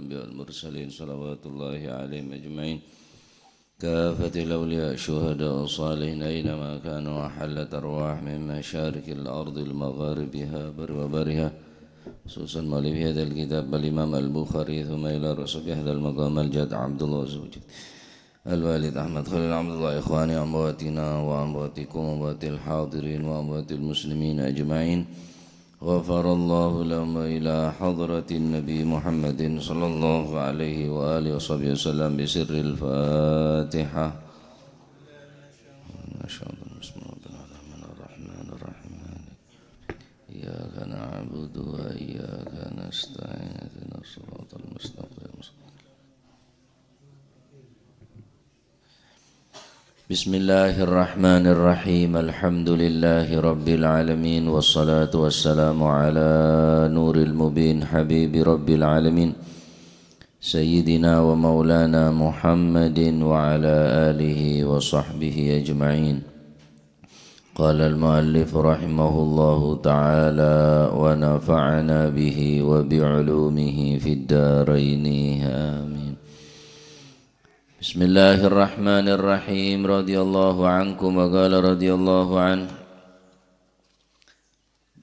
الأنبياء والمرسلين صلوات الله عليهم أجمعين كافة الأولياء الشهداء والصالحين أينما كانوا وحلت أرواح من مشارق الأرض المغاربها بر وبرها خصوصا مؤلف هذا الكتاب الإمام البخاري ثم إلى رسول هذا المقام الجاد عبد الله زوجي الوالد أحمد خليل عبد الله إخواني أمواتنا وأمواتكم وأموات الحاضرين وأموات المسلمين أجمعين غفر الله لهم إلى حضرة النبي محمد صلى الله عليه وآله وصحبه وسلم بسر الفاتحة الرحمن الرحيم إياك نعبد وإياك نستعين اهدنا الصراط المستقيم بسم الله الرحمن الرحيم الحمد لله رب العالمين والصلاة والسلام على نور المبين حبيب رب العالمين سيدنا ومولانا محمد وعلى آله وصحبه أجمعين قال المؤلف رحمه الله تعالى ونفعنا به وبعلومه في الدارين آمين Bismillahirrahmanirrahim radhiyallahu ankum wa qala radhiyallahu an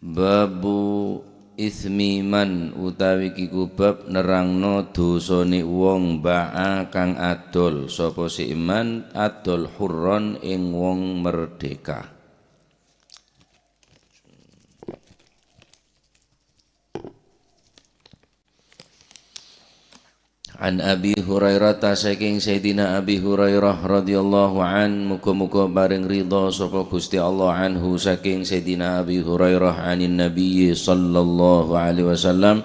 babu ismi man utawi kiku bab nerangno dosane wong ba'a kang adol sapa si iman adol hurron ing wong merdeka. An Abi Hurairah saking Sayyidina Abi Hurairah radhiyallahu an muga-muga bareng ridha sapa Gusti Allah anhu saking Sayyidina Abi Hurairah anin Nabi sallallahu alaihi wasallam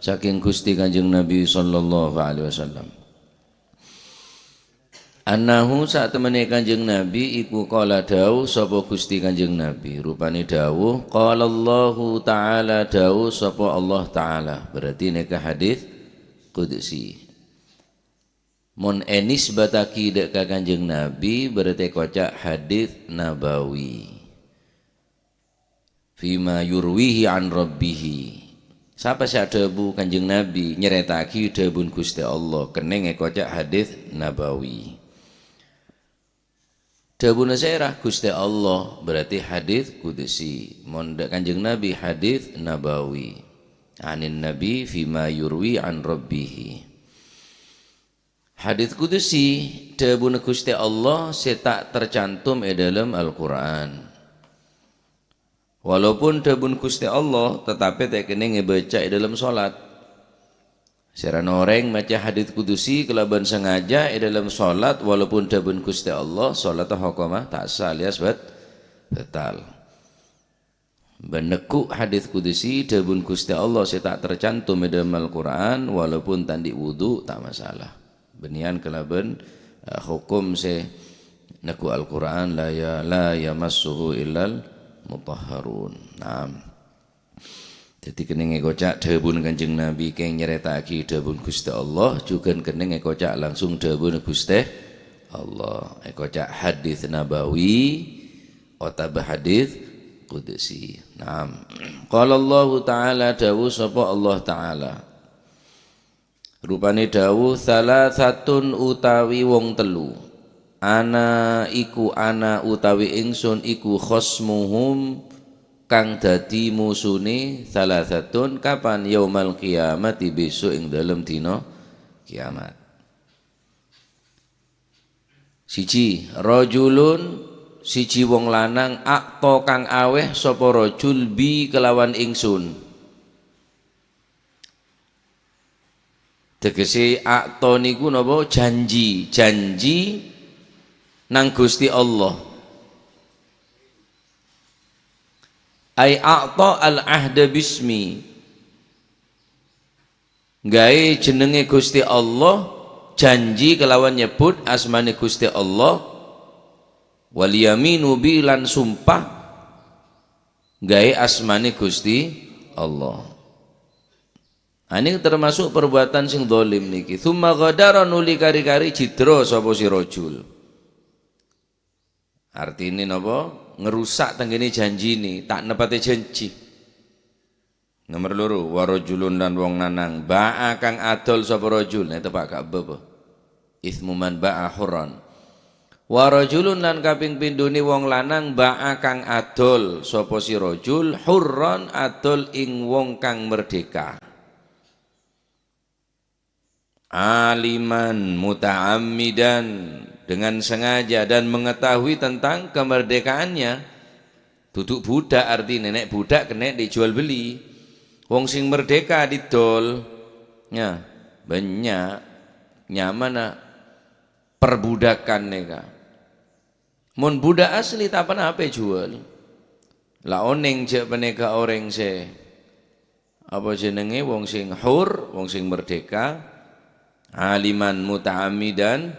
saking Gusti Kanjeng Nabi sallallahu alaihi wasallam annahu sak temene Kanjeng Nabi iku qala dawuh sapa Gusti Kanjeng Nabi rupane dawuh qala Allahu taala dawuh sapa Allah taala berarti nek hadis Qudsi mon enis bataki dek Kanjeng Nabi berarti kocak hadis nabawi fima yurwihi an rabbihi siapa syak debu Kanjeng Nabi nyeretaki debun Gusti Allah keneng kocak hadis nabawi debun serah Gusti Allah berarti hadis Qudsi mon dek Kanjeng Nabi hadis nabawi anin nabi fima yurwi an rabbihi hadits qudsi dawuh Gusti Allah setak tercantum dalam Al-Qur'an walaupun dawuh Gusti Allah tetapi tak kene ngebaca dalam salat serana orang maca hadits qudsi kelaban sengaja dalam salat walaupun dawuh Gusti Allah salat hukumah tak sah alias batal. Beneku hadis qudsi dawuh Gusti Allah saya tak tercantum dalam Al-Qur'an walaupun tandi wudu tak masalah. Benian kelaban hukum se neku Al-Qur'an la yamassuhu illal mutahharun. Naam. Jadi kene ngecak dawuh Kanjeng Nabi keng nyeretaki dawuh Gusti Allah juga kene ngecak langsung dawuh Gusti Allah. Ngecak hadis nabawi atau hadis Qudsi. Naam. Qala Allah Ta'ala dawuh sapa Allah Ta'ala. Rupane dawuh salasatun utawi wong telu. Ana utawi ingsun iku khosmuhum kang dadi musune salasatun kapan yaumal qiyamati besok ing dalem dina kiamat. Siji rajulun siji wong lanang akto kang aweh sapa rajul bi kelawan ingsun tegese akto niku napa janji nang Gusti Allah ai akto al ahda bismi gawe jenenge Gusti Allah janji kelawan nyebut asmane Gusti Allah wal yaminu bilan sumpah gawe asmane Gusti Allah. Ini termasuk perbuatan sing dolim niki. Tsumma ghadara nuli kari-kari jidra sapa si rajul. Artine napa? Ngerusak tenggene janjine, tak nepati janji. Nomor loro warajulun lan wong lanang ba'a kang adol sapa rajul nek tepak gak apa ismu man ba'a hurran warajulun lan kaping pindhone wong lanang ba'a kang adol sapa si rajul hurran adol ing wong kang merdeka aliman muta'ammidan dengan sengaja dan mengetahui tentang kemerdekaannya duduk budak artinya nek budak kena dijual beli wong sing merdeka didol ya banyak nyaman perbudakan neka mun budak asli tak pernah apa jual lah oneng cek peneka orang se apa jenenge wong sing hur wong sing merdeka aliman muta'amidan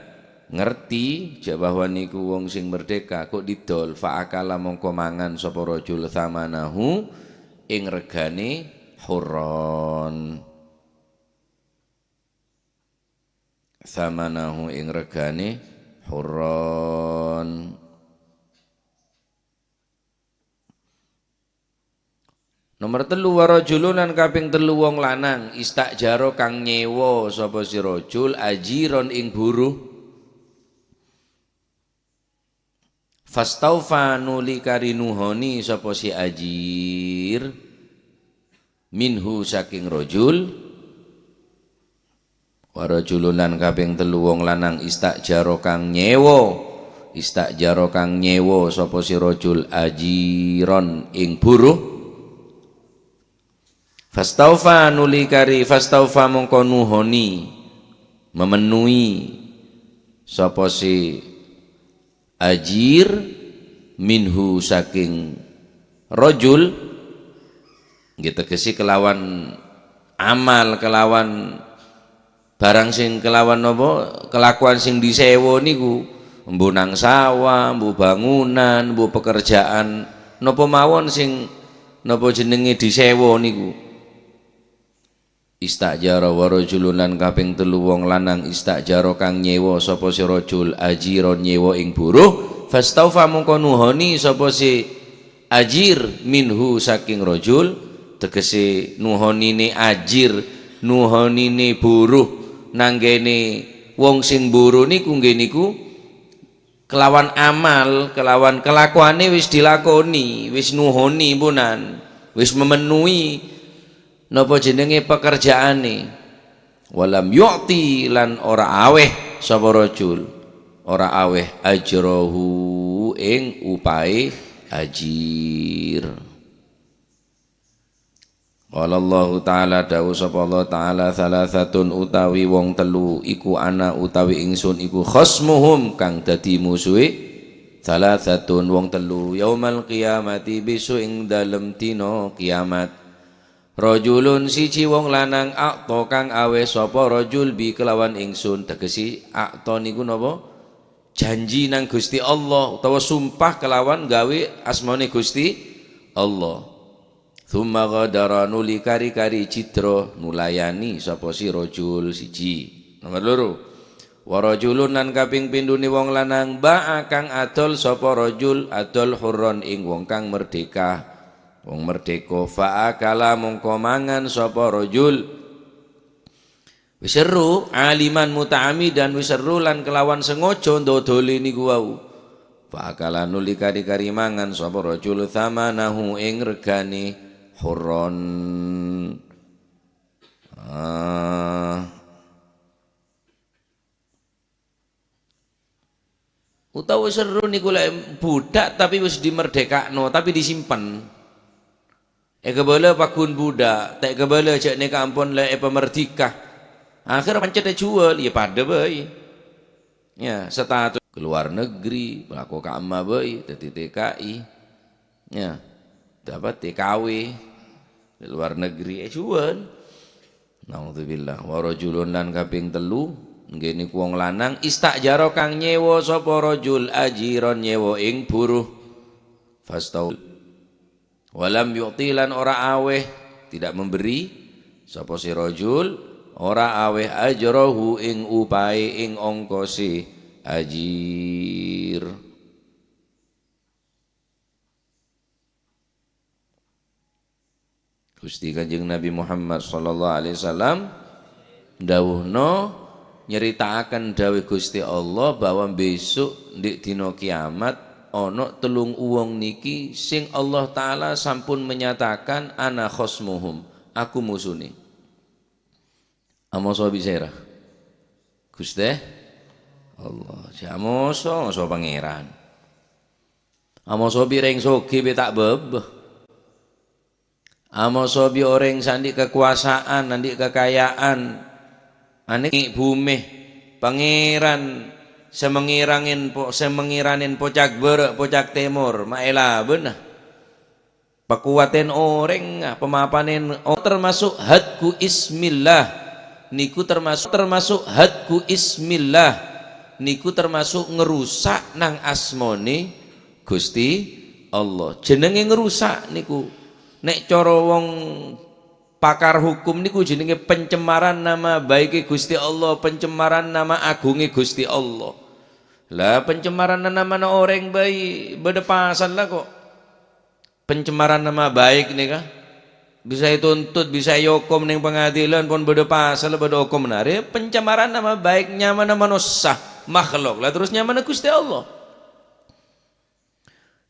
ngerti cek bahwa niku wong sing merdeka kok didol fa'akala mongko mangan sapa rajul thamanahu ing regane hurron thamanahu ing regane hurron nomor telu warajulun lan kaping telu wong lanang istajaro kang nyewa sapa si rajul ajiron ing buruh fastaufa nuli karinuhoni sapa si ajir minhu saking rajul warajulun lan kaping telu wong lanang istajaro kang nyewa sapa si rajul ajiron ing buruh fastaufa nuli kari fastaufa mongko nuhoni memenuhi sapa si ajir minhu saking rajul gitu kesi kelawan amal kelawan barang sing kelawan nopo kelakuan sing disewa niku mbu nang sawah mbu bangunan mbu pekerjaan nopo mawon sing nopo jenenge disewa niku istajara warajulun lan kaping telu wong lanang istajara kang nyewa sapa si rajul ajiron nyewa ing buruh fastaufa mongko nuhoni sapa si ajir minhu saking rajul tegese nuhonine ajir nuhonine buruh nanggene wong sing buruh niku nggih niku kelawan amal kelawan kelakuane wis dilakoni wis nuhoni punan wis memenuhi napa jenenge pekerjaane walam yu'ti lan ora aweh sapa rajul ora aweh ajrahu ing upae ajir. Qala Allah Ta'ala dawu sapa Allah Ta'ala salasatun utawi wong telu iku ana utawi ingsun iku khasmuhum kang dadi musuhe salasatun wong telu yaumal qiyamati bisu ing dalem dina kiamat rajulun siji wong lanang akta kang awe sapa rajul bi kelawan ingsun tegesi akta niku napa janji nang Gusti Allah utawa sumpah kelawan gawe asmane Gusti Allah. Tsumma ghadara nuli kari-kari citra nulayani sapa si rajul siji. Nomor loro. Wa rajulun lan kaping pindune wong lanang ba'a kang adol sapa rajul adol hurron ing wong kang merdeka. Wong merdeka fa'akala mongko mangan sapa rajul. Wis seru aliman muta'ammidan wis seru lan kelawan sengaja ndodoli niku wau. Fa'akala nuli kari-kari mangan sapa rajul thamanahu ing regane hurron utawa seru niku lek budak tapi wis dimerdekakno tapi disimpen kebala pakun budak tak kebala cek nek ampun lek pemerdikah akhir pancet jual ya pada bae ya status keluar negeri pelaku kama bae dadi TKI ya dapat TKW di luar negeri jual. Naudzubillah. Wa rajulun lan kaping telu nggih niku wong lanang istajaro kang nyewa sapa rajul ajiron nyewa ing buruh fastau walam yu'tilan ora aweh tidak memberi sapa si rajul ora aweh ajrahu ing upae ing ongkose ajir. Gusti Kanjeng Nabi Muhammad sallallahu alaihi wasallam dawuhna nyeritakan dawuh Gusti Allah bahwa besok di dina kiamat ana telung uwong niki sing Allah taala sampun menyatakan ana khosmuhum, aku musune. Amoso bisera Gusti Allah, jamoso pangeran. Amoso bireng sogi be tak bebeh. Amoso bi orang sandi kekuasaan, nanti kekayaan, anik bumi, pangeran semengiranin pocak berek, pocak timur, maela benah. Pekuaten orang, pemapanin termasuk hadku ismillah, niku termasuk hadku ismillah, niku termasuk ngerusak nang asmoni Gusti Allah. Jenenge ngerusak niku. Nek cara wong pakar hukum niku jenenge pencemaran nama baik Gusti Allah, pencemaran nama agungi Gusti Allah. Lah pencemaran nama orang baik bedepasan lah kok. Pencemaran nama baik nih kah? Bisa dituntut, bisa yokom ning pengadilan pun bedepasan lah bedokom nare. Pencemaran nama baik nyaman manusia makhluk lah terus nyaman Gusti Allah.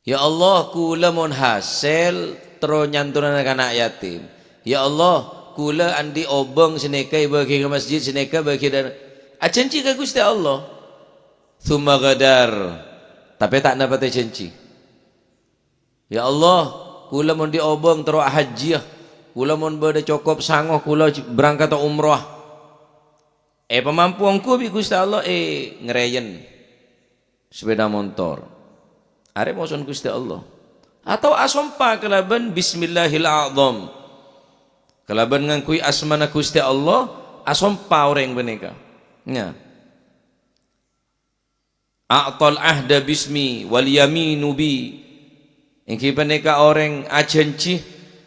Ya Allah kula mun hasil terus nyantunan anak yatim. Ya Allah kula andi obong seneka bagi ke masjid seneka bagi dan acenci ke Gusti Allah. Tsumma gadar tapi tak dapat acenci. Ya Allah kula mun di obong terus haji. Kula mun bade cukup sangoh kula berangkat umrah. Pemampuanku bi Gusti Allah ngereyen sepeda motor. Are moson Gusti Allah. Atau asompa kelaban bismillahirrahmanirrahim. Kelaban ngangkui asmana Gusti Allah, asompa orang beneka. Nya. A'tal ahda bismi wal yaminu bi. Engki beneka orang ajanci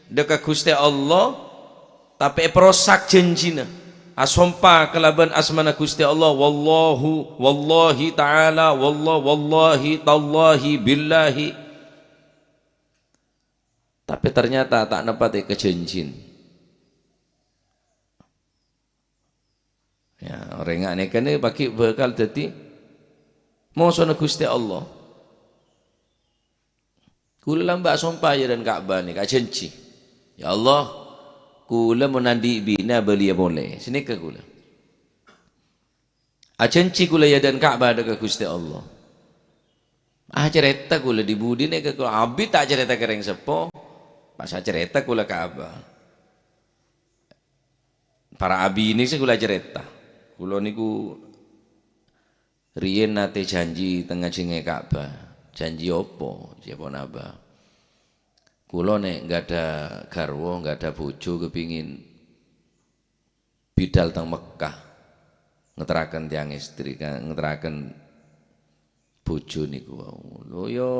dekat Gusti Allah tapi perosak janjina. Asompa kelaban asmana Gusti Allah wallahu wallahi ta'ala wallahi tallahi billahi. Tapi ternyata tak nepati kejanjin. Ya, orang ngane kene bagi bekal dadi mosone Gusti Allah. Kula lambak sumpah ya dan Ka'bah nih janji. Ya Allah, kula menandi bina belia boleh. Sini ke kula. Janji kula ya dan Ka'bah dekat Gusti Allah. Cerita kula di budi nih ke kula. Abi tak cerita kereng sepo. Pas cerita kula Ka'bah. Para abi ini sih kula cerita. Kula niku riyen nate janji tengah jenenge Ka'bah. Janji opo? Siapa naba? Kula nek enggak ada garwa, enggak ada bojo kepingin bidal teng Mekah. Ngeteraken tiang istri, ngeteraken bojo niku wau. Lho yo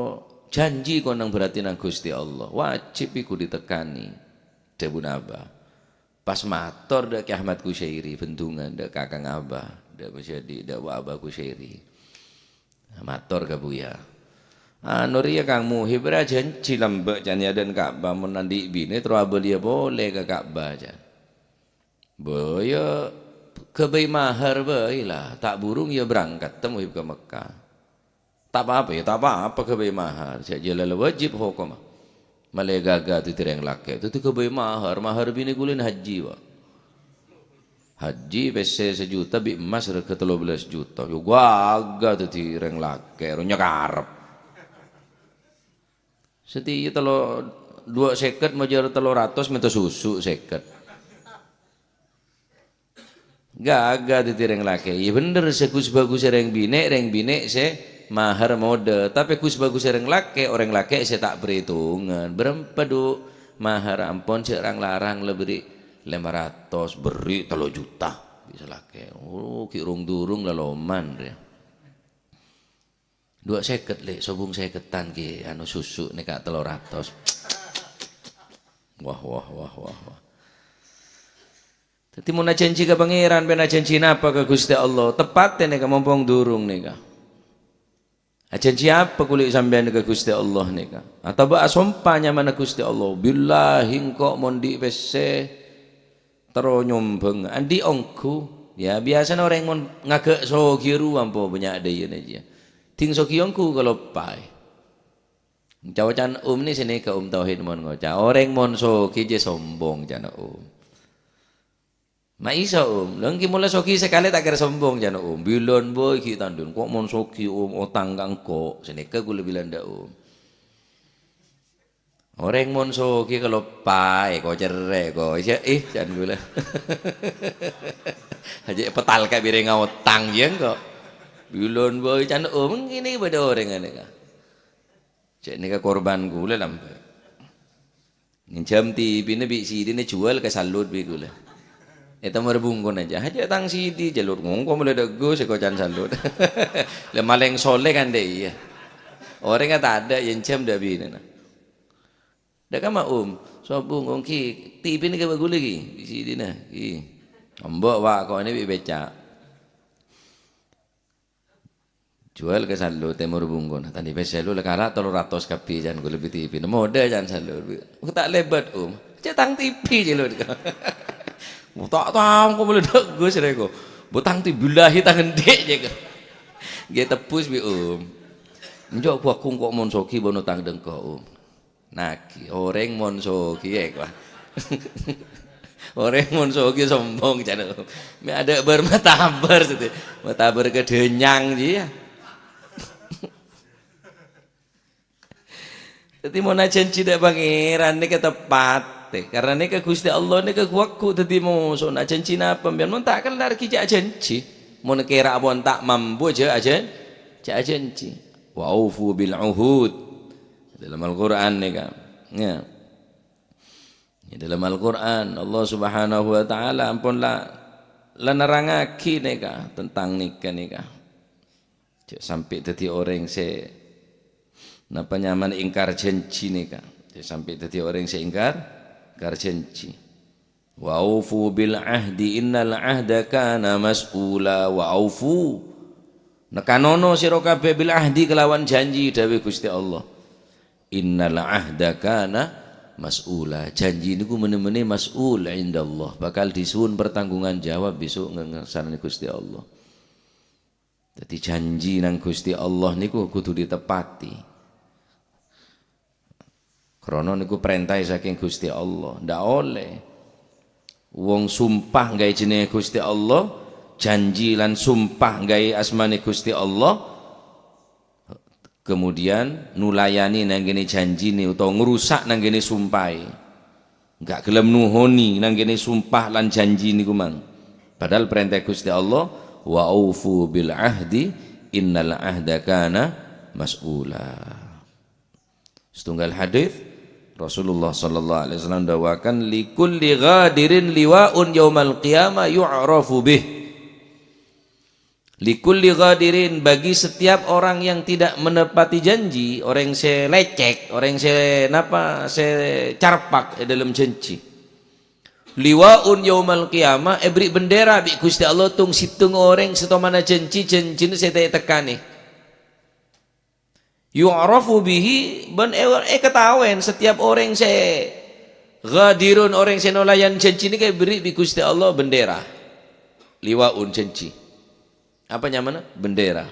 janji kok nang berarti nang Gusti Allah. Wajib iku ditekani. Debu naba. Pas matur dak Ahmad Kusyairi bendungan dak Kakang Abah, dak jadi dak Abah Kusyairi. Matur ka Buya. Nuria Kang Muhib janji lembek jan dan Ka'bah menandi bini terus dia boleh ke Ka'bah jan. Boyo kebay mahar lah tak burung ya berangkat temu ke Mekah. Tak apa-apa ya tak apa-apa kebay mahar. Saja lalu wajib hukum. Malegaga tu tireng laki itu kebay mahar bini kulin haji wa. Haji pese sejuta bi emas ke 13 juta. Yo gaga tu tireng laki runya karep. Setiap telo 2 majar 300 minta susu seket. Gaga ditireng laki. Ya bener sekus bagus reng bine se mahar mode. Tapi kus bagus reng laki orang laki se tak perhitungan. Berapa du mahar ampun serang larang lebih 500 beri 3 juta bisa laki. Oh kirung durung laloman dia. 250 lek sobung 50-an ki anu susu nek 300. Wah. Dadi mun janji ka pangeran ben janji napa ke Gusti Allah, tepat nek mumpung durung nika. Janji apa kulit sampean ke Gusti Allah nika? Atau ba sumpahnya mana Gusti Allah? Billahi engkau mondi pese tero nyombeng andi ongku. Ya biasa orang mon ngagak sogiru ampo banyak ada ya aja. Ting sogiongku kalau pai. Cawacan ni sini ke tauhid mon ngoca. Orang mon sogi je sombong jana Maisa lengki mula soki sekali tak kira sombong jana bilon boy ki tandun kok mon soki otang kangko seneka gula bilan da orang mon soki kalau pai kok cerai kok jangan gula aja petal ka bire ngotang yen kok bilon boy jana ngini pada orang ane ka cek nika korban gula lampe jam TV ni bi CD ni jual ke salut bi gula. Itu merebungkun aja. Haja tang sidi jalur ngongko mulai dagu sekocan salut. Le maleng soleh kan deh ya. Orang kata ada yang jam dah bini na. Dah kama sobung ngongki tipi ni ke bagu lagi di sini na. Ambok wak kau ni beca. Jual ke salut temur bungkun. Tadi peselu le kalah 300 kapi jangan gue lebih tipi. Mode jangan salut. Tak lebat Cetang tipi jalur. Tak tahu kau boleh dak gus reko. Butang ti billahi tangan dek je ke. Ge tepus bi Njok ku aku kok mon soki bono tang dengko Naki orang mon soki kwa. Orang mon soki sombong jana Me ada bermatabar situ. Matabar kedenyang je ya. Jadi mau janji dak pangeran ni ke tepat. Karena ni ke Gusti Allah ni ke waktu tadi mau so nak janji napa biar mon tak kan lari kijak janji mon kira bon tak mampu je aja janji wa aufu bil uhud dalam Al-Qur'an ni kan ya dalam Al-Qur'an Allah Subhanahu wa taala ampunlah nerangake ni kan tentang nikah sampai tadi orang se napa nyaman ingkar janji ni kan sampai tadi orang se ingkar janji wa aufu bil ahdi innal ahda kana mas'ula wa aufu nekanono sira kabeh bil ahdi kelawan janji dawuh Gusti Allah innal ahda kana mas'ula janji niku meneh-meneh mas'ul indallah bakal disuwun pertanggungan jawab besok ngersane Gusti Allah. Jadi janji nang Gusti Allah niku kudu ditepati. Krono niku perintah saking Gusti Allah, ndak oleh wong sumpah gawe jenenge Gusti Allah, janji lan sumpah gawe asmane Gusti Allah, kemudian nulayani nang kene janjine utawa ngrusak nang kene sumpahe. Enggak gelem nuhoni nang kene sumpah lan janji niku mang. Padahal perintah Gusti Allah, wa aufu bil ahdi innal ahda kana mas'ula. Setunggal hadis Rasulullah sallallahu alaihi wasallam dawakan likulli ghadirin liwaun yaumal qiyamah yu'rafu bih. Likulli ghadirin bagi setiap orang yang tidak menepati janji, orang yang selecek, orang yang carpak dalam janji. Liwaun yaumal qiyamah beri bendera bi Gusti Allah tung situng orang setomana janji ni saya tekani. Yu'rafu bihi ban ketahuan setiap orang saya ghadirun orang saya nolayan janji ni kayak beri di Gusti Allah bendera liwaun janji apa nyamana bendera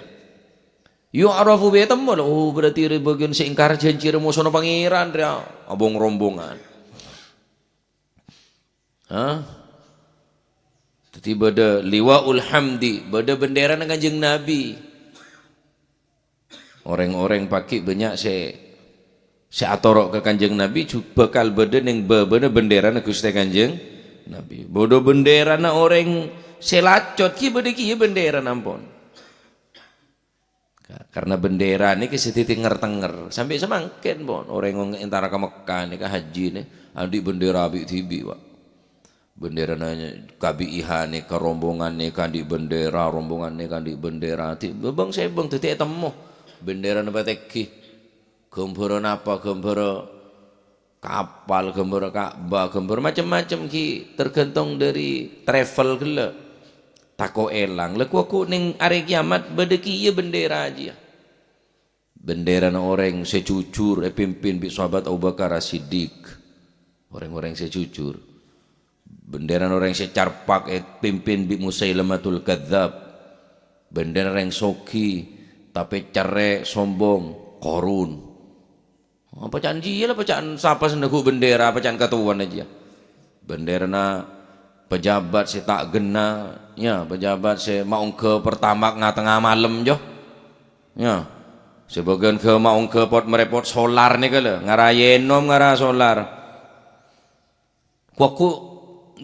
yu'rafu bihi temul berarti bagian seingkar janji remusono pangeran dia abong rombongan jadi beda liwaul hamdi beda bendera dengan kanjeng Nabi. Orang-orang pakai banyak se atorok ke kanjeng Nabi bakal beden yang bener bendera na Gusti kanjeng Nabi. Bodoh bendera na orang selacot ki bede ki bendera nampon. Karena bendera ni kesetitik tenger sampai semangken bon orang antara ke Mekah ni ke haji ni andi bendera bi tibi Pak. Bendera nanya KBIH ni ke rombongan ni kandi bendera rombongan ni kandi bendera ti bang saya bang tete temu bendera napa teki gambar apa gambar kapal gambar Ka'bah gambar macam-macam ki tergantung dari travel gila tako elang leku aku ning are kiamat bedeki ieu bendera aja bendera orang secujur pimpin bi sahabat Abu Bakar As-Siddiq, orang-orang secujur. Bendera orang secarpak pimpin bi Musailamatul Kadzab, bendera orang soki tapi care sombong Korun. Apa janji lah pacaan siapa sendaku bendera pacaan katuan aja. Bendera na pejabat si tak gena ya, pejabat si mau ke pertama tengah malam jo ya, sebagian ke mau ke pot merepot solar nih kala ngarayenom ngara solar kuaku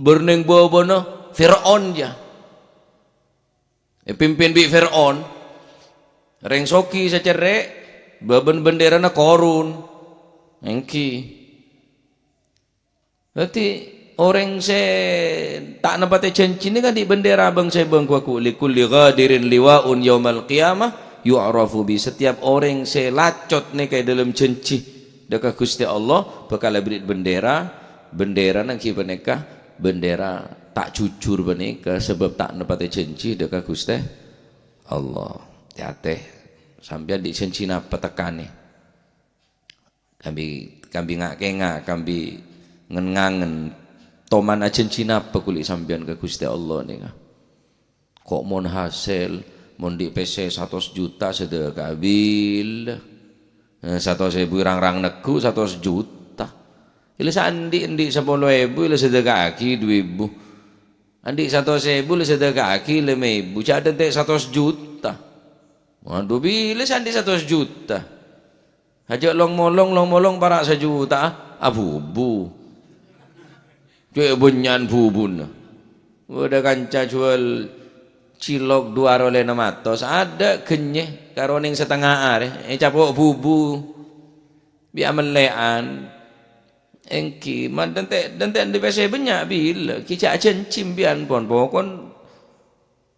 berning bawa Fir'aun ja pimpin bi Fir'aun reng soki secerek baben bendera na Korun engki berarti orang se tak nampak janji ni kan di bendera abang saya bangku likulli ghadirin liwaun yaumal qiyamah yu'rafu bi. Setiap orang se lacot ni kayak dalam janji dekat Gusti Allah bakal beri bendera nang ki beneka bendera tak jujur beneka sebab tak nampak janji dekat Gusti Allah. Ya teh sampai di janji napa tekane kambi ngak kambi ngengangen toman ajen Cina apa kulit sambian ke Gusti Allah nih kok mon hasil mon di PC 100 juta sedekah bil 100.000 rang neku 100 juta ila sandi 10.000 ila sedekah aki 2.000 andi 100.000 ila sedekah aki 5.000 cada teh 100 juta waduh bila sandi 100 juta aja long molong para sejuta abubu cuy bunyan bubun udah kanca jual cilok 200 ada kenyeh karoning setengah are capok bubu biar melean engki man dente di PC banyak bila kicak cencim bian pon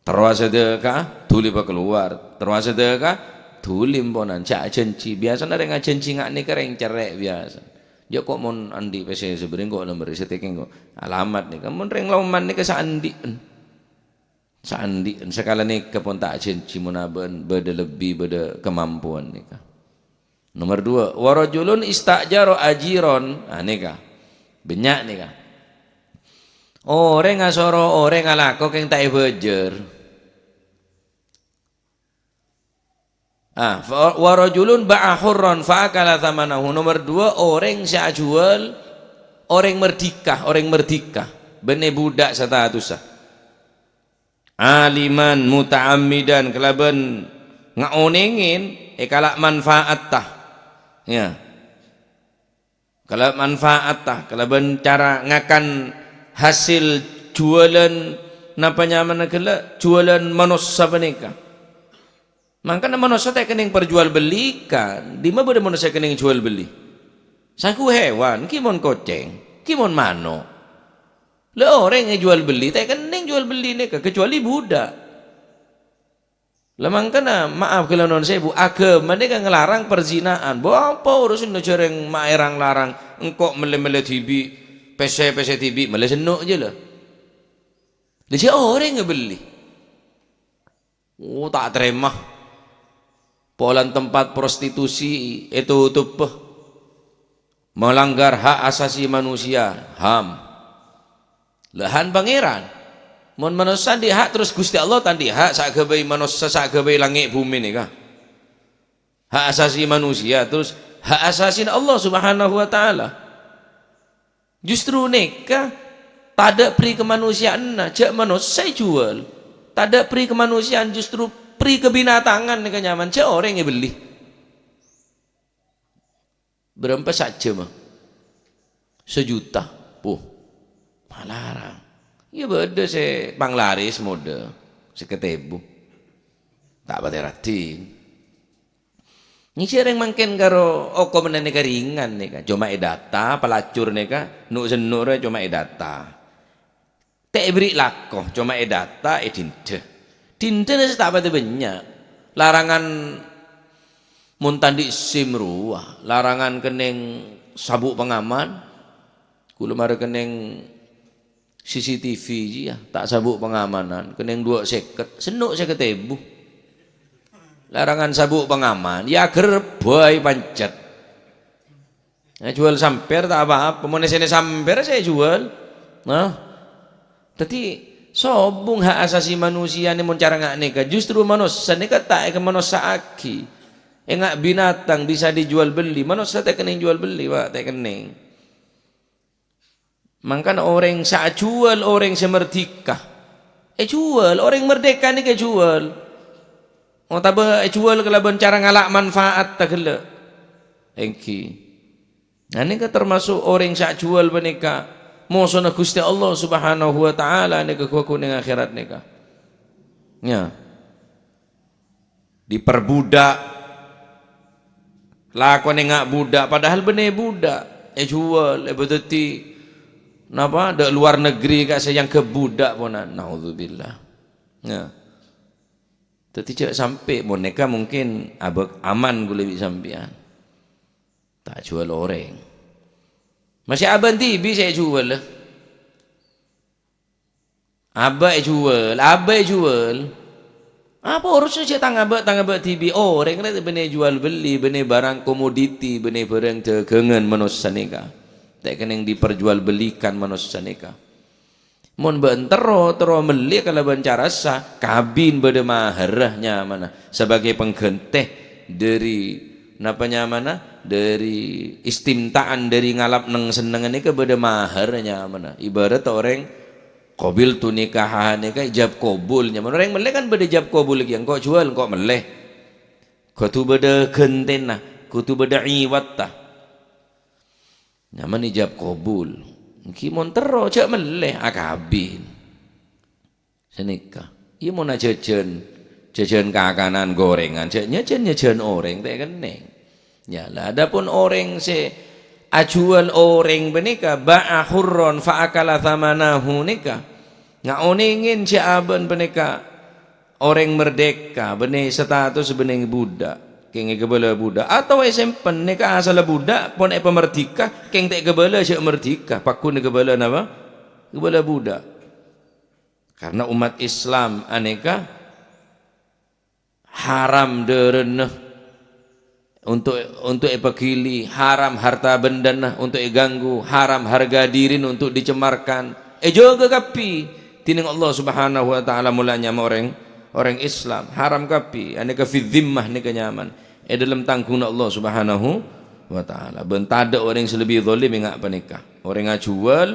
terus sedekah tuli ba keluar terus sedekah tuli ponan cak cenci biasa ada nga cenci ngak ni kereng cerek biasa. Dia kok mon andi PC sebenarnya kok nomor seteking kok alamat nih kamu reng lauman nih ke saandian sekala nih ke pon tak cenci munaban beda lebih beda kemampuan nih kah. Nomor 2 warajulun istajaro ajiron nih kah banyak nih kah orang ngasoro orang ngalako yang tak bejer warajulun ba'a hurran fa'akala thamanahu. Nomor 2 orang yang jual orang merdeka bene budak statusah aliman muta'ammidan kelaban ngaonengin kalak manfaat tah ya kalak manfaat tah kelaban cara ngakan hasil jualan napa nyaman kala jualan manusia menika. Maka manusia tak kena perjual belikan, di mana boleh manusia kena jual beli? Saku hewan, kimon koceng, kimon mano. Le orang yang jual beli, tak kena jual beli ni kecuali budak. Lemang kena maaf kalau non sebu, agama ni kan ngelarang perzinaan. Apa urusan cereng maerang larang, engkau mele TV, PC TV, mele senuk je lah. Dia orang yang beli. Oh tak terima. Polan tempat prostitusi itu melanggar hak asasi manusia HAM lahan pangeran mon manusia di hak terus Gusti Allah tadi hak sak kebai manusia sak kebai langit bumi ni kah hak asasi manusia terus hak asasi Allah Subhanahu wa taala justru nikah tak ada pri kemanusiaan cak manusia jual tak ada pri kemanusiaan justru pri kebinatangan ni kan nyaman cak orang yang beli berapa saja mah 1 juta malarang ya beda se panglaris mode seketebu tak baterati ni sering mangken karo oko menene keringan nih kan cuma data pelacur nih kan nuk senur cuma data tak beri lakoh cuma data Dinten tak pada banyak larangan muntandi SIM ruah larangan kening sabuk pengaman kula mare kening CCTV ya tak sabuk pengamanan kening 250 senuk 50.000 larangan sabuk pengaman ya gerboy pancet. Saya jual samper tak apa-apa, mau nesene samper saya jual. Nah, tapi sobung hak asasi manusia ni mun cara ngak nikah. Justru manusia nikah tak ke manusia aki. Engak binatang bisa dijual beli, manusia tak kena jual beli, pak tak kena. Mangkan orang saat jual orang semerdeka. Jual orang merdeka ni ke jual. Oh tabe jual kalau cara ngalak manfaat tak kela. Engki. Nah, ini termasuk orang yang jual menika mohon Gusti Allah Subhanahu wa taala nika kuku ning akhirat nika. Ya. Diperbudak lakon ngak budak padahal benih budak jual beteti napa de luar negeri kak sayang ke budak ponan naudzubillah. Ya. Tetapi cak sampai boneka mungkin abek aman gue lebih sampean. Tak jual orang. Masih abang TV saya jual lah. Abang jual. Apa urusnya saya tangga TV orang kena benih jual beli, benih barang komoditi, benih barang dagangan manusia nika. Tak kena yang diperjualbelikan manusia nika. Mun bentero meli kalau bencara sah kabin bade maharahnya mana sebagai penggenteh dari napanya mana dari istimtaan dari ngalap neng senengan ini kepada maharnya mana ibarat orang kobil tu nikahan nikah ijab kabulnya mana orang meleh kan beda ijab kabul lagi yang kau jual kau meleh kau tu beda genten nah kau tu beda iwat tah nyaman ijab kabul kimon tero cak meleh akabin senikah iya mau na jajan kakanan gorengan cak nyajan orang tak keneng ya lah adapun orang se ajual orang benika ba'a hurron fa'akala thamanahu nika ngaoningin si aben benika orang merdeka benih status benih budak keng gebala budak atau sempen nika asal budak pon pemerdeka keng tak gebala si merdeka pakun gebala napa gebala budak karena umat Islam aneka haram dereneh untuk epakili haram harta benda nah untuk ganggu haram harga diri untuk dicemarkan juga kapi tining Allah Subhanahu wa taala mulanya orang Islam haram kapi aneka fi dhimmah nika nyaman dalam tanggung Allah Subhanahu wa taala bentada orang yang lebih zalim ngak panikah orang ngajual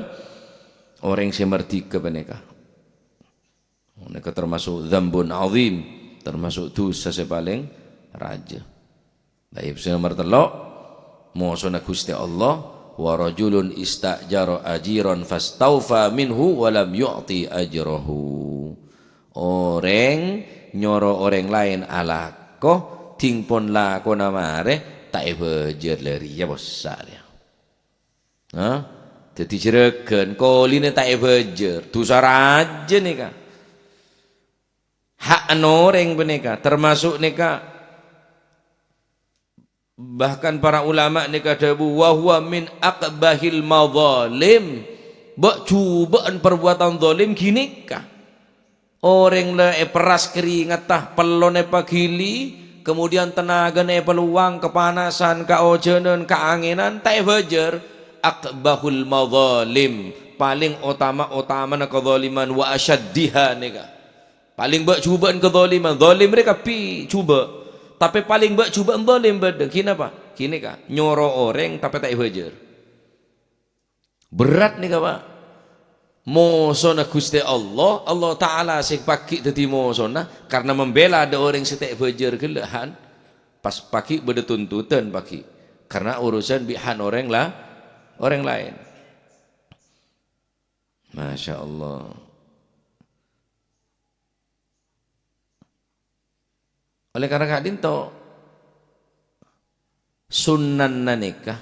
orang semerdeka panikah mereka termasuk dzambun azim termasuk dosa sepaling raja. Baik nomor telok mohon Gusti Allah wa rajulun istajara ajiran fastaufa minhu wa lam yu'ti ajrahu. Orang nyoro orang lain alako tingpon lako namare tak bejer leri ya besar ya. Hah? Jadi jeregen koline tak bejer dosa raja nika. Hak orang benika termasuk nika bahkan para ulama ni kata wa huwa min aqbahil madzalim bak cubaan perbuatan zalim gini kah orang le peras keringat tah pelone pagili kemudian tenaga ne peluang kepanasan kaojenan keanginan tak wajar aqbahul madzalim paling utama na kezaliman wa asyaddiha nika paling bak cubaan kezaliman zalim mereka pi cuba tapi paling bak coba zalim bedeng kini apa kini kah nyoro orang tapi tak wajar berat nih kah mosona Gusti Allah taala sing pagi dadi mosona karena membela ada orang yang tak wajar gelahan pas pagi beda tuntutan pagi karena urusan bihan orang lain Masya Allah. Oleh karena kadin to sunnanna nikah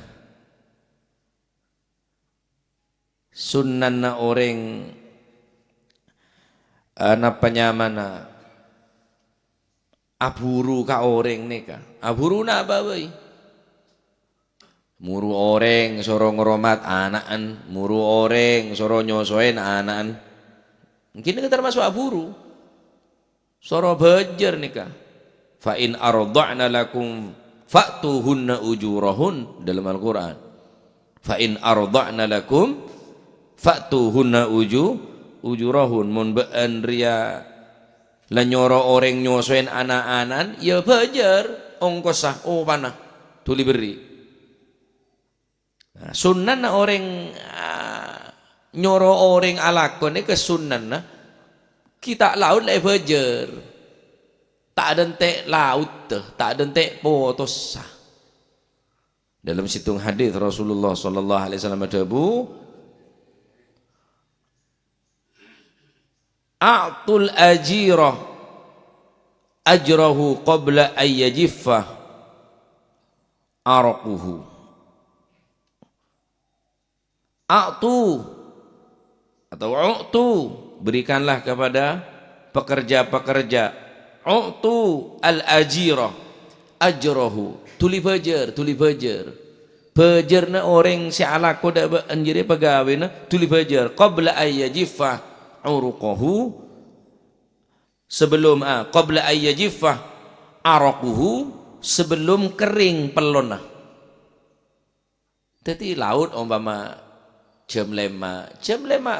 sunnanna orang napanya mana aburu ka orang nikah aburu na apa boy muru orang soro ngoromat anaan muru orang soro nyosoin anaan mungkin termasuk aburu soro bejer nikah Fa in arda'na lakum fa'tuhunna ujurahun dalam Al-Qur'an. Fa in arda'na lakum fa'tuhunna ujurahun. Mun beun ria la nyoro orang nyosoen anak-anan ya bajar ongkos sah panah tuli beri. Nah, sunnah orang nyoro orang alakon ke sunnah kita laut lai bajar. Tak ada entek laut, tak ada entek potos sah. Dalam situng hadis Rasulullah sallallahu alaihi wasallam adabu a'tul ajirah ajrahu qabla ayyajiffa araquhu. A'tu atau u'tu, berikanlah kepada pekerja-pekerja. U'tu al-ajirah ajrahu, tuli bajar bajarna orang si ala koda anjire pegawai na tuli bajar qabla ayyajiffa uruqahu, sebelum qabla ayyajiffa araquhu, sebelum kering pelona. Jadi laut umpama jam 5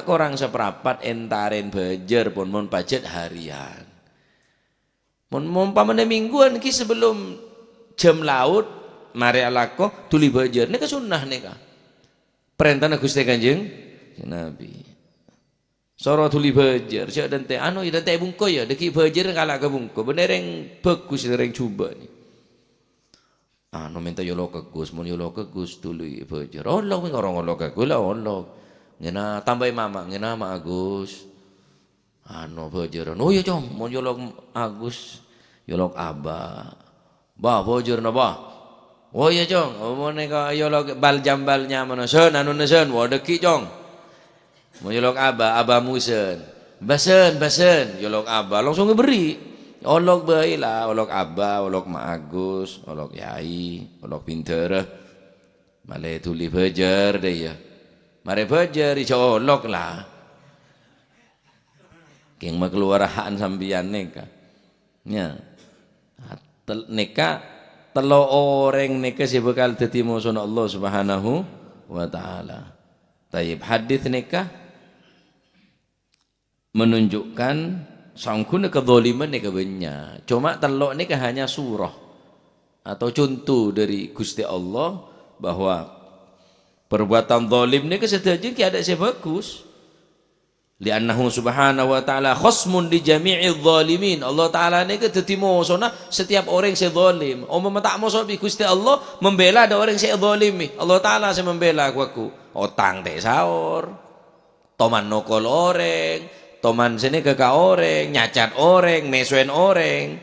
korang seperapat entaren bajar pun mon pajet harian. Mon pamane mingguan ki sebelum jam laut mari alako tuli bajar nika sunnah nika. Perintahna Gusti Kanjeng Nabi. Soro tuli bajar sia dente anu dente bungko ya deki bajar kala ke bungko benereng bagus dereng coba ni. Anu minta yolo ke Gus, mon yolo ke Gus tuli bajar. Allah wing orang Allah ke gula Allah. Ngena tambah mama ngena ma Agus. Anu bajaran. Oh ya jong, mon yolo Agus. Yolok abah, bah bojur na bah. Oh ya jong, mau neka yolok bal jambalnya mana sen, anu nesen, wadeki jong. Mau yolok abah musen, basen, yolok abah langsung ngeberi. Olok baiklah, olok abah, olok mak Agus, olok yai, olok pinter. Malay tuli bajar deh ya, mari bajar ijo olok lah. Keng makeluarahan sambian neka, ya. Neka telo orang neka si bakal dadi musuh Allah Subhanahu wa taala. Taib hadis neka menunjukkan sangkuna kezaliman neka banyak. Cuma telo neka hanya surah atau contoh dari Gusti Allah bahwa perbuatan zalim neka sedaji ki ada si bagus. Li'annahu subhanahu wa ta'ala khasmun di jami'il zalimin. Allah ta'ala ini ketemu sona setiap orang yang zalim. Umpama tak mau bi Gusti Allah membela ada orang yang zalimi. Allah ta'ala saya membela aku. Otang dek sahur. Toman nokol orang, toman sini keka orang, nyacat orang, mesuen orang.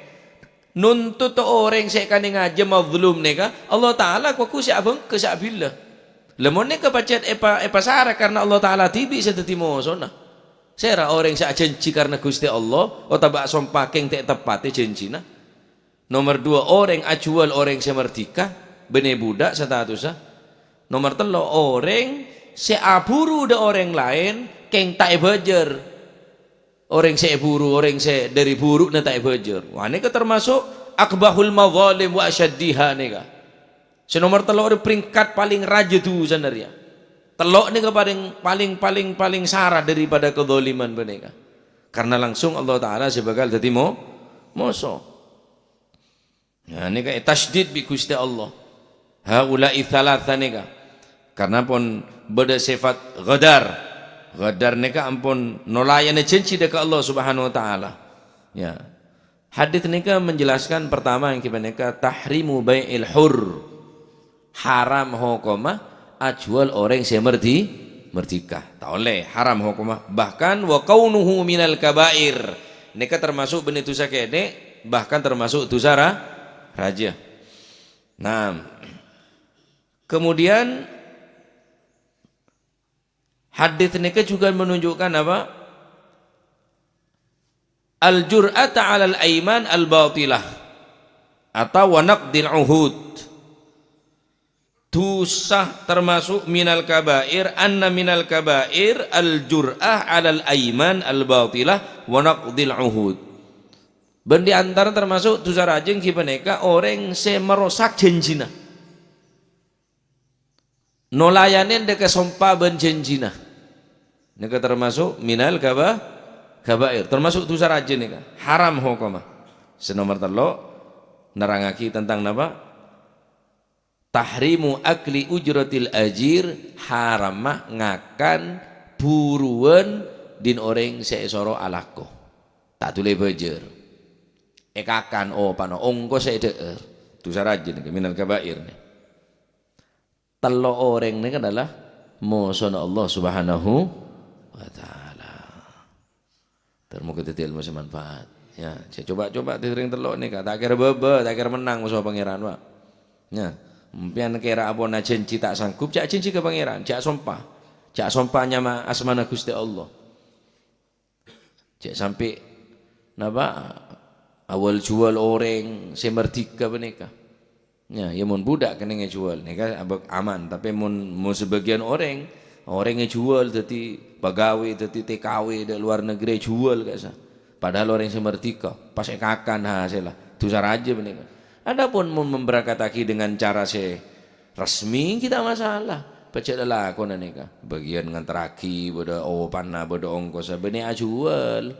Nuntut orang saya kan ngajem mazlum neka. Allah ta'ala aku siapa ke siabillah. Lemon neka pacet epa sara karena Allah ta'ala tibi setemu sona. Saya orang yang janji karena Gusti Allah, atau tabak sompaking tak tepatnya janji na. Nomor 2 orang ajual orang yang merdeka, bene budak statusnya. Nomor 3 orang seaburu da orang lain, keng tak bajar. Orang seaburu, orang se dari buruk na tak bajar. Wah ini termasuk akbahul mazalim wa asyaddiha nika. Nomor 3 orang peringkat paling raja tu sebenarnya. Telok ni paling sarah daripada kezaliman mereka. Karena langsung Allah Ta'ala sebagai dadi moso. Ya ni ka tasydid bi Gusti Allah. Haula'i thalatha nika. Karena pun beda sifat ghadar. Ghadar nika ampun nolayan janji dekat Allah Subhanahu wa taala. Ya. Hadis nika menjelaskan pertama yang kita nika tahrimu bai'il hur. Haram hukumah ajual orang yang merdeka. Tak oleh haram hukumah. Bahkan wa kaunuhu minal kabair. Nika termasuk benih dosa kene, bahkan termasuk dosa raja. Nah, kemudian hadis nika juga menunjukkan apa? Al-jur'ata 'alal aiman al-batilah atau wa naqdil uhud. Dosa termasuk minal kabair, anna minal kabair al-jur'ah 'alal aiman al-batilah wa naqdil uhud. Ben di antara termasuk dosa rajin kita neka orang se merusak janjina. Nolayanin deka sompa ben janjina. Neka termasuk minal kabair. Termasuk dosa rajin neka. Haram hukama. Senomor telo nerangaki tentang napa? Tahrimu akli ujratil ajir, haramah ngakan buruan din orang seesoro alako. Tak tule bejer. Ekakan pano ongko seeder dosa rajin minal kabair nih. Telo orang ini adalah musuh Allah Subhanahu wa taala. Termu ketitil masih manfaat. Ya, saya coba ditering telo nih tak kira bebe, tak kira menang musuh pangeran wa. Ya, mpian kira abona janji tak sanggup, cak janji ke pangeran, cak sompah. Cak sompahnya ma asmana Gusti Allah. Cak sampai napa awal jual orang semerdika beneka. Ya, ya mun budak kena ngejual, neka aman. Tapi mun sebagian orang ngejual, jadi pegawai, jadi TKW di luar negeri jual kasa. Padahal orang semerdika, pas ekakan hasil lah, dosa raja beneka. Adapun mun memberakataki dengan cara resmi kita masalah. Pecah lah kau neka. Bagian ngantaraki, bodo panah, bodo ongkos, benih jual.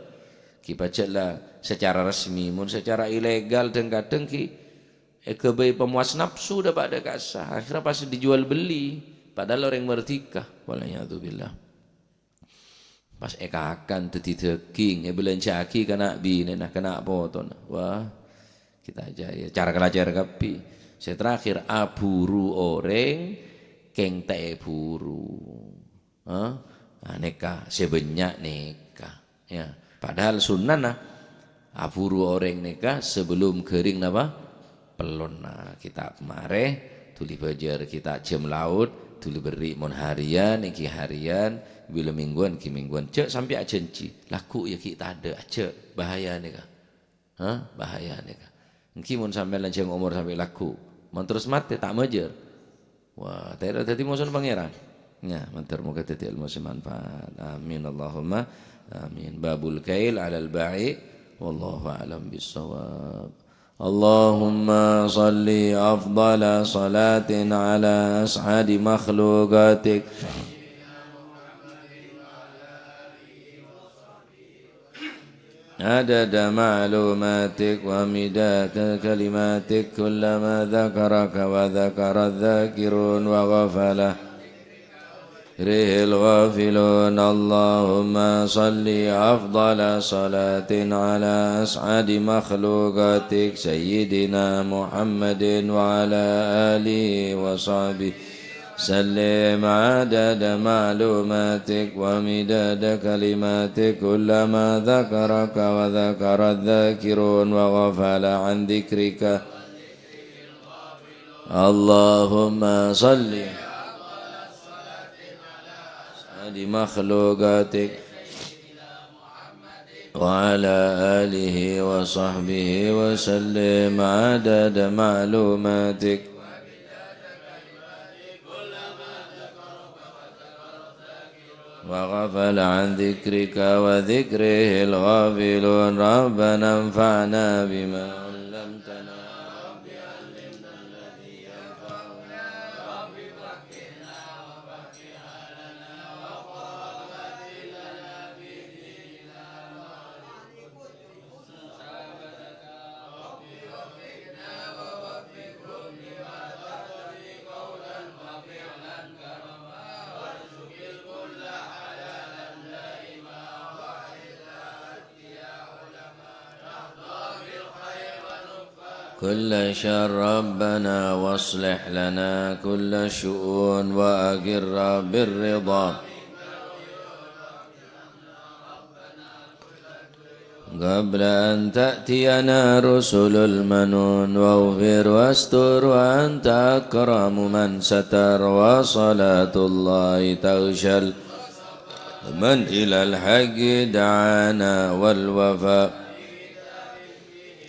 Kita lah secara resmi, mun secara ilegal dan kadang kebaik pemuas nafsu dapat ada kasah. Akhirnya pasti dijual beli, padahal orang merdeka. Wallahualam. Pas akan teti-teking, belancaki kena bini, kena poton. Wah, kita aja ya. Cara kelajar kapi. Saya terakhir aburu orang, keng tae buru. Neka sebanyak neka. Ya. Padahal sunnah aburu orang neka sebelum kering napa pelon kita mare tuli bajar kita jam laut tuli beri mon harian iki harian bila mingguan ki mingguan cek sampai janji laku ya kita ada cek bahaya neka bahaya neka engki mon sampai lanjang umur sampai laku mon terus mati tak majer wah tadi musuh pangeran ya mantar moga tadi ilmu semanfaat amin Allahumma amin. Babul kail alal ba'i wallahu a'lam bissawab. Allahumma salli afdala salatin ala as'adi makhluqatik adada ma'lumatik wa midada kalimatik kullama dhakaraka wa dhakara dhakirun wa ghafalah ريه الغافلون اللهم صل أفضل صلاة على أسعد مخلوقاتك سيدنا محمد وعلى آله وصحبه سلم عدد معلوماتك ومداد كلماتك كلما ذكرك وذكر الذاكرون وغفل عن ذكرك اللهم صل di makhluqatik wa ala alihi wa sahbihi wa sallim adada ma'lumatik wa ghafala an dhikrika wa dhikrihil ghafilun rabbana anfa'na bima كل شر ربنا واصلح لنا كل شؤون وأقر بالرضا قبل أن تأتينا رسل المنون واغفر واستر وأنت أكرم من ستر وصلاة الله تغشل من إلى الحق دعانا والوفاء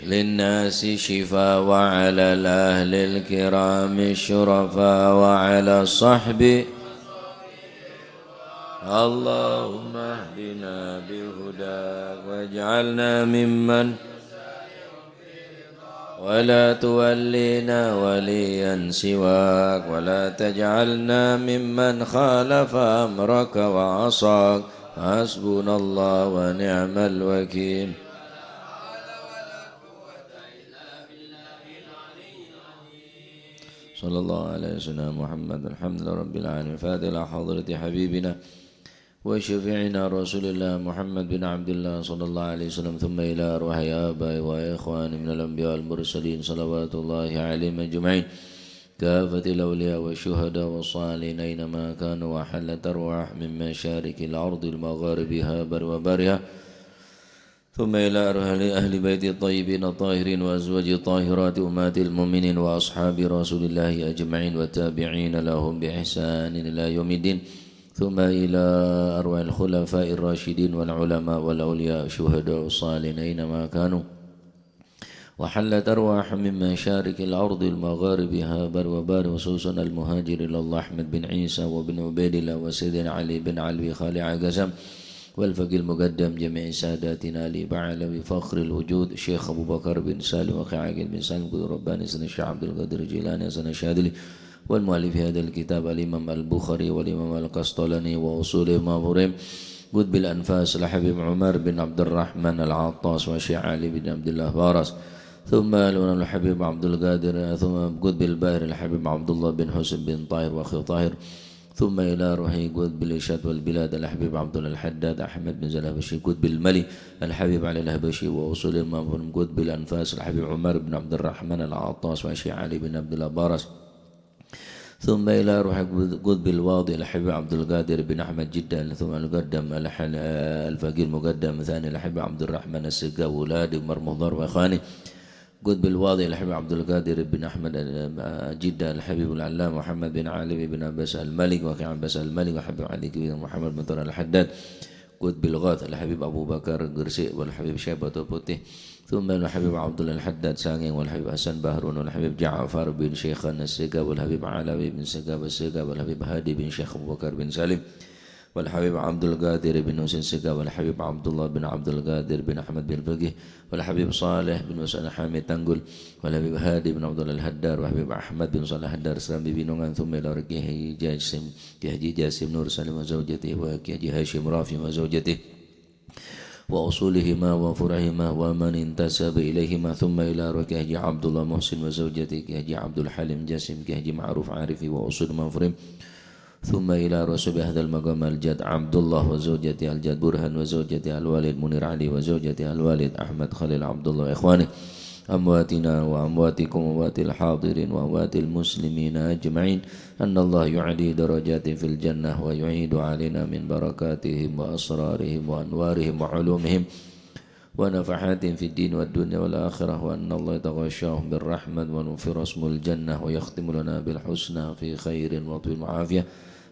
للناس شفاء وعلى الأهل الكرام الشرفاء وعلى الصحب اللهم اهدنا بهداك واجعلنا ممن ولا تولينا وليا سواك ولا تجعلنا ممن خالف أمرك وعصاك حسبنا الله ونعم الوكيل صلى الله على سيدنا محمد الحمد لله رب العالمين فاتح إلى حضرة حبيبنا وشفيعنا رسول الله محمد بن عبد الله صلى الله عليه وسلم ثم إلى أرواح آبائي وإخواني من الأنبياء والمرسلين صلوات الله عليهم أجمعين كافة الأولياء والشهداء والصالحين أينما كانوا وحلت أرواح من مشارق الأرض المغاربها بر وبرها ثم إلى أهل بيت الطيبين الطاهرين وأزواج الطاهرات أمهات المؤمنين وأصحاب رسول الله أجمعين والتابعين لهم بإحسان إلى يوم الدين ثم إلى أرواح الخلفاء الراشدين والعلماء والأولياء الشهداء الصالحين أينما كانوا وحلت أرواح من مشارق الأرض المغاربها بر وبار خصوصا المهاجر إلى الله أحمد بن عيسى وبن عبيد الله وسيدنا علي بن علوي خالي عقسم والفقيه المقدم جميع ساداتنا لي بعلوي فخر الوجود الشيخ أبو بكر بن سالم وأخي عاقل بن سالم قدر رباني سنة الشيخ عبد القادر الجيلاني سنة الشاذلي والمؤلف هذا الكتاب الإمام البخاري والإمام القسطلاني وأصول مافوريم قطب الأنفاس الحبيب عمر بن عبد الرحمن العطاس وشيخ علي بن عبد الله فارس ثم الحبيب عبد القادر ثم قطب الباهر الحبيب عبد الله بن حسن بن طاهر وأخي طاهر ثم إلى روحي قطب الإشاد والبلاد الحبيب عبد الله الحداد أحمد بن زلهبشي قطب الملي الحبيب علي الهبشي وأصول المنظوم قطب الأنفاس الحبيب عمر بن عبد الرحمن العطاس وشيخ علي بن عبد الله بارس ثم إلى روح قطب الواضي الحبيب عبد القادر بن أحمد جدا ثم المقدم الفقيه المقدم ثاني الحبيب عبد الرحمن السقا وولاد عمر مهضر وإخواني قطب الواضي الحبيب عبد القادر بن أحمد جدا الحبيب العلامة محمد بن علي بن عباس الملك وأخي عباس الملك وحبيب علي بن محمد بن طارق الحداد قطب الغاث الحبيب أبو بكر قرسي والحبيب شيبة بوتي ثم الحبيب عبد الله الحداد سانين والحبيب حسن بهرون والحبيب جعفر بن شيخان السقا والحبيب علوي بن سقا والسقا والحبيب هادي بن شيخ أبو بكر بن سالم والحبيب عبد القادر بن حسين سقا والحبيب عبد الله بن عبد القادر بن أحمد بن فقيه والحبيب صالح بن حسين حامد تنقل والحبيب هادي بن عبد الله الهدار والحبيب أحمد بن صالح الهدار سلام بن ثم إلى ركيه كهجي جاسم نور سالم وزوجته وكهجي هاشم رافي وزوجته وأصولهما وفرعهما ومن انتسب إليهما ثم إلى ركيه عبد الله محسن وزوجته كهجي عبد الحليم جاسم كهجي معروف عارفي وأصول منفرم ثم إلى رسول هذا المقام الجد عبد الله وزوجته الجد برهان وزوجته الوالد منير علي وزوجته الوالد أحمد خليل عبد الله إخواني أمواتنا وأمواتكم وأموات الحاضرين وأموات المسلمين أجمعين أن الله يعلي درجات في الجنة ويعيد علينا من بركاتهم وأسرارهم وأنوارهم وعلومهم ونفحات في الدين والدنيا والآخرة وأن الله يتغشاهم بالرحمة ونغفر اسم الجنة ويختم لنا بالحسنى في خير وطول وعافية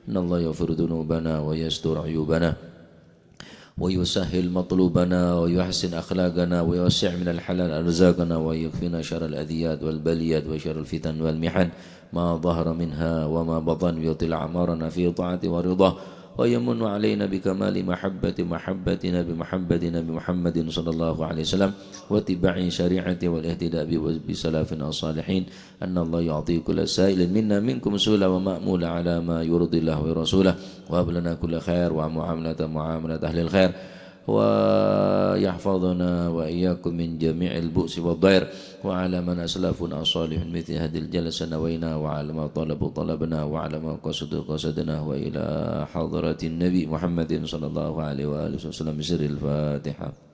أن الله يغفر ذنوبنا ويستر عيوبنا ويسهل مطلوبنا ويحسن أخلاقنا ويوسع من الحلال أرزاقنا ويكفينا شر الأذيات والبليات وشر الفتن والمحن ما ظهر منها وما بطن ويطل أعمارنا في طاعته ورضاه ويمن علينا بكمال محبتنا بمحمد صلى الله عليه وسلم واتباع شريعته والاهتداء بسلفنا الصالحين أن الله يعطي كل سائل منا منكم سؤلا ومأمولا على ما يرضي الله ورسوله وهب لنا كل خير ومعاملة أهل الخير ويحفظنا وإياكم من جميع البؤس والضير وعلى من أسلافنا صالح مثل هذه الجلسة نوينا وعلى ما طلبنا وعلى ما قصدنا وإلى حضرة النبي محمد صلى الله عليه وآله وسلم بسر الفاتحة.